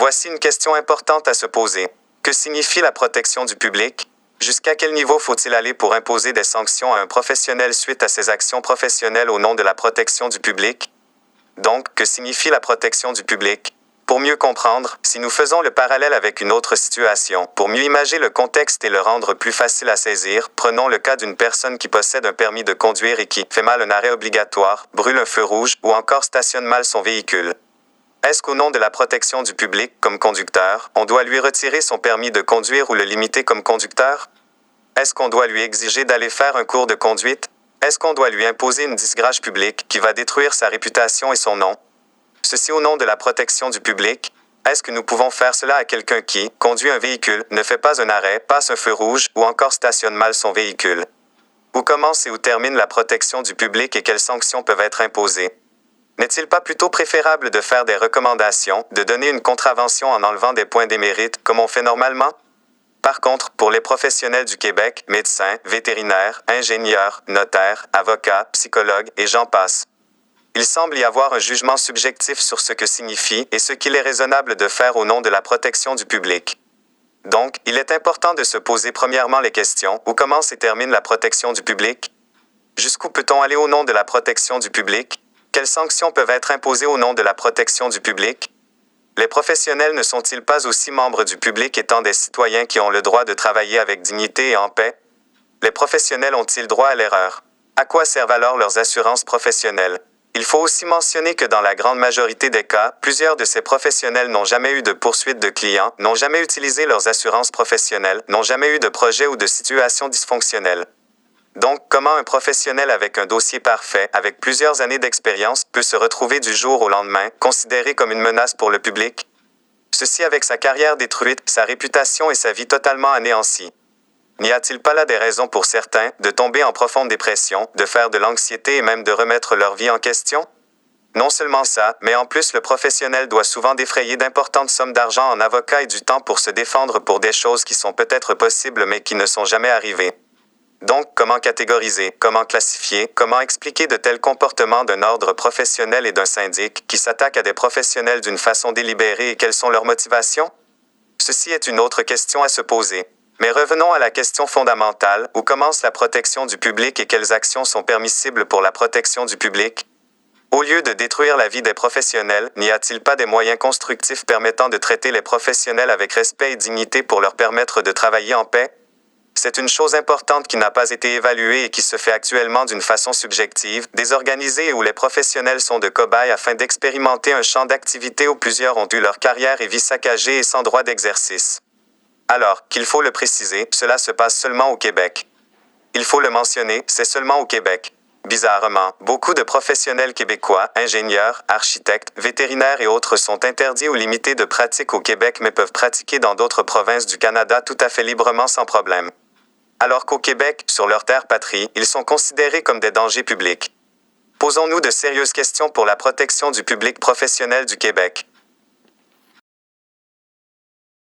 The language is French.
Voici une question importante à se poser. Que signifie la protection du public? Jusqu'à quel niveau faut-il aller pour imposer des sanctions à un professionnel suite à ses actions professionnelles au nom de la protection du public? Donc, que signifie la protection du public? Pour mieux comprendre, si nous faisons le parallèle avec une autre situation, pour mieux imager le contexte et le rendre plus facile à saisir, prenons le cas d'une personne qui possède un permis de conduire et qui fait mal un arrêt obligatoire, brûle un feu rouge ou encore stationne mal son véhicule. Est-ce qu'au nom de la protection du public, comme conducteur, on doit lui retirer son permis de conduire ou le limiter comme conducteur? Est-ce qu'on doit lui exiger d'aller faire un cours de conduite? Est-ce qu'on doit lui imposer une disgrâce publique qui va détruire sa réputation et son nom? Ceci au nom de la protection du public? Est-ce que nous pouvons faire cela à quelqu'un qui conduit un véhicule, ne fait pas un arrêt, passe un feu rouge ou encore stationne mal son véhicule? Où commence et où termine la protection du public et quelles sanctions peuvent être imposées? N'est-il pas plutôt préférable de faire des recommandations, de donner une contravention en enlevant des points d'émérite, comme on fait normalement? Par contre, pour les professionnels du Québec, médecins, vétérinaires, ingénieurs, notaires, avocats, psychologues et j'en passe, il semble y avoir un jugement subjectif sur ce que signifie et ce qu'il est raisonnable de faire au nom de la protection du public. Donc, il est important de se poser premièrement les questions: où commence et termine la protection du public? Jusqu'où peut-on aller au nom de la protection du public? Quelles sanctions peuvent être imposées au nom de la protection du public? Les professionnels ne sont-ils pas aussi membres du public étant des citoyens qui ont le droit de travailler avec dignité et en paix? Les professionnels ont-ils droit à l'erreur? À quoi servent alors leurs assurances professionnelles? Il faut aussi mentionner que dans la grande majorité des cas, plusieurs de ces professionnels n'ont jamais eu de poursuite de clients, n'ont jamais utilisé leurs assurances professionnelles, n'ont jamais eu de projet ou de situation dysfonctionnelle. Donc, comment un professionnel avec un dossier parfait, avec plusieurs années d'expérience, peut se retrouver du jour au lendemain, considéré comme une menace pour le public? Ceci avec sa carrière détruite, sa réputation et sa vie totalement anéancie. N'y a-t-il pas là des raisons pour certains de tomber en profonde dépression, de faire de l'anxiété et même de remettre leur vie en question? Non seulement ça, mais en plus le professionnel doit souvent défrayer d'importantes sommes d'argent en avocat et du temps pour se défendre pour des choses qui sont peut-être possibles mais qui ne sont jamais arrivées. Donc, comment catégoriser, comment classifier, comment expliquer de tels comportements d'un ordre professionnel et d'un syndic qui s'attaquent à des professionnels d'une façon délibérée et quelles sont leurs motivations? Ceci est une autre question à se poser. Mais revenons à la question fondamentale: où commence la protection du public et quelles actions sont permissibles pour la protection du public? Au lieu de détruire la vie des professionnels, n'y a-t-il pas des moyens constructifs permettant de traiter les professionnels avec respect et dignité pour leur permettre de travailler en paix? C'est une chose importante qui n'a pas été évaluée et qui se fait actuellement d'une façon subjective, désorganisée et où les professionnels sont de cobayes afin d'expérimenter un champ d'activité où plusieurs ont eu leur carrière et vie saccagée et sans droit d'exercice. Alors, qu'il faut le préciser, cela se passe seulement au Québec. Il faut le mentionner, c'est seulement au Québec. Bizarrement, beaucoup de professionnels québécois, ingénieurs, architectes, vétérinaires et autres sont interdits ou limités de pratique au Québec mais peuvent pratiquer dans d'autres provinces du Canada tout à fait librement sans problème. Alors qu'au Québec, sur leur terre patrie, ils sont considérés comme des dangers publics. Posons-nous de sérieuses questions pour la protection du public professionnel du Québec.